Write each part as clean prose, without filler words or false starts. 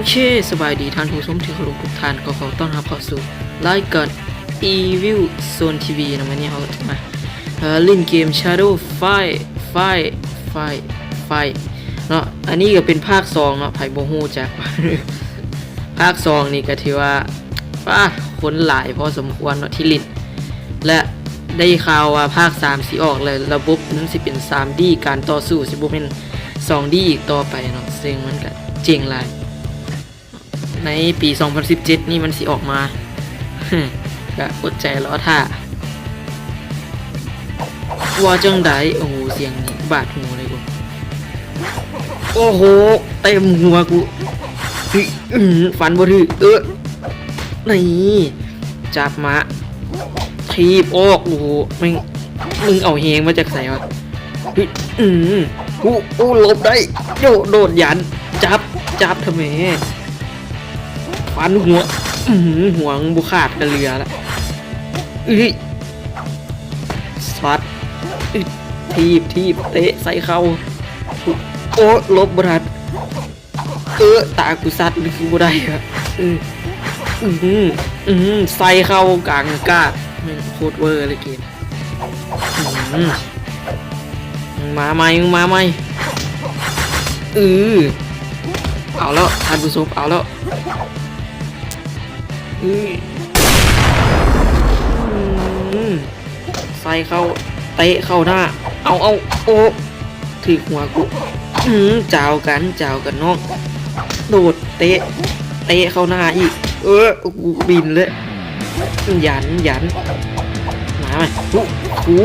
เคสบายดีท่านผู้ชมที่เคารพทุกท่านก็ขอต้อนรับเข้าสู่รายการ Evil Zone TV นะวันนี้เราจะมาเล่นเกม Shadow Fight เนาะอันนี้ก็เป็นภาค2เนาะไผบ่ฮู้จัก ภาค2นี่ก็ถือว่าคนหลายพอสมควรเนาะที่ลิ้นและได้ข่าวว่าภาค3สิออกเลยระบบนั้นสิเป็น 3D การต่อสู้สิบ่แม่น 2D อีกต่อไปเนาะซึ่งมันก็เจ๋งหลายในปี 2017 นี่มันสิออกมา ก็อดใจรอท่าว่าจังไดโอ้โหเสียงนี้บาดหูเลยกูโอ้โหเต็มหัวกูฟันบ่ถือนี่จับมาทีบออกโอ้โหมึงเอาเฮงมาจากไหนวะกูหลบได้โดดยันจับทำไมฟันหัวบุขาดกันเรือละสัดทีบเตะใส่เข้าโอ้ลบบรัดตากูสัดนี่คือบ่ได้อะใส่เข้ากลางกาดโคตรเวอร์เลยเกมมาใหม่เอาแล้วท่านผู้ชมเอาแล้วใส่เข้าเตะเข้าหน้าเอาโอ้ถือหัวกูจ้าวกันน้องโดดเตะเข้าหน้าอีกกูบินเลยยันมาไหมกู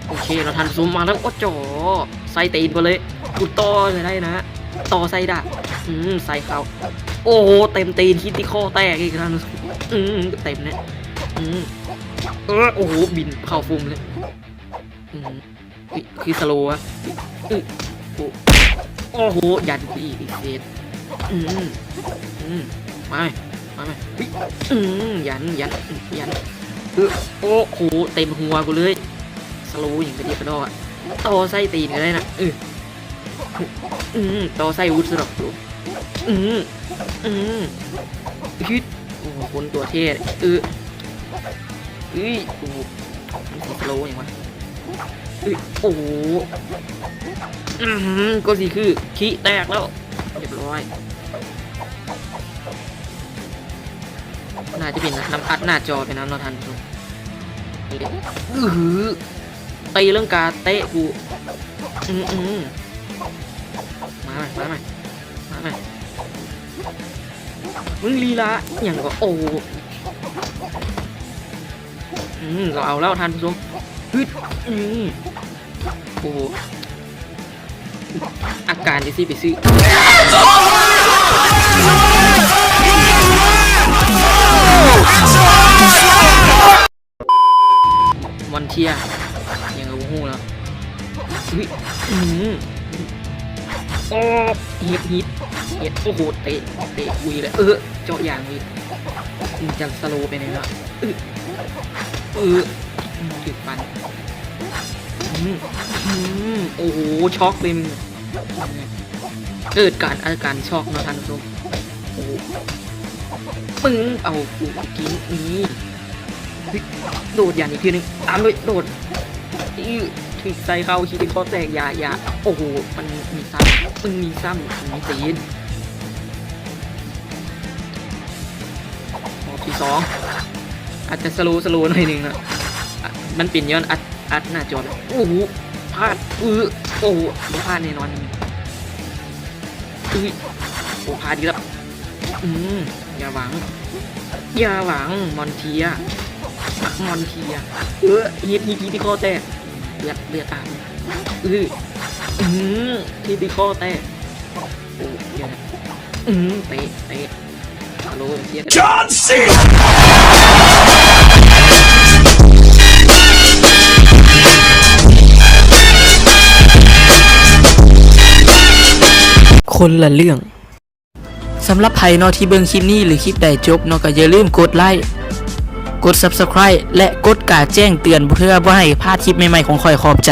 โอเคเราทันซูมมาแล้วก็จ่อใส่ตีนไปเลยกูต่อเลยได้นะต่อใส่ด่าใส่เขาโอ้โหเต็มตีนคิดที่คอแตกอีกแล้วเต็มเนี่ยโอ้โหบินเข้าฟุ่มเลยคือสโลว์อะโอ้โหยันอีกเซตมายันโอ้โหเต็มหัวกูเลยสโลว์อย่างกระเดียกระดอต่อไส้ตีนก็ได้นะต่อไส้วุ้นสลับดูฮึดโอ้โหคนตัวเท่โอ้โหมันสโลว์อย่างวะโอ้โหก็สิคือขี้แตกแล้วเรียบร้อยน่าจะเป็นน้ำอัดหน้าจอเป็นน้ำนอทันทุกตีเรื่องการเตะกูมามึงลีลาอย่างก็โอ้เราเอาแล้วทันผู้ชมฮึดโอ้อาการดิสิไปซื้อวันเทียยังกับหูแล้วโอ้ฮิตโอ้โหเตะอุยเลยเจาะอย่างวิจังสโลไปไหนละจุดฟันโอ้โหช็อกเลยมึงเกิดอาการช็อกนะท่านผู้ชมโอ้ปึ้งเอากูกินนี่โดดอย่างอีกทีนึงตามด้วยโดดถึงใส่เข้าคิดข้อแตกอย่าโอ้โหมันมีซ้ำมีตีนที่2อาจจะสโลว์หน่อยนึงนะมันเป็นย้อนอัดหน้าจอโอ้โหพลาดโอ้โหพลาดแน่นอนโอ้พลาดดีแล้วอย่าหวังมอนเทียฮิตที่ข้อแตกเลือดตามที่ข้อแตกโอ้เดี๋ยวนะเตะฮัลโหลเทียจอห์นซีคนละเรื่องสำหรับไผเนาะที่เบิ่งคลิปนี้หรือคลิปใดจบเนาะก็อย่าลืมกดไลค์ กด Subscribe และกดการแจ้งเตือนเพื่อบ่ให้พลาดคลิปใหม่ๆของข่อยขอบใจ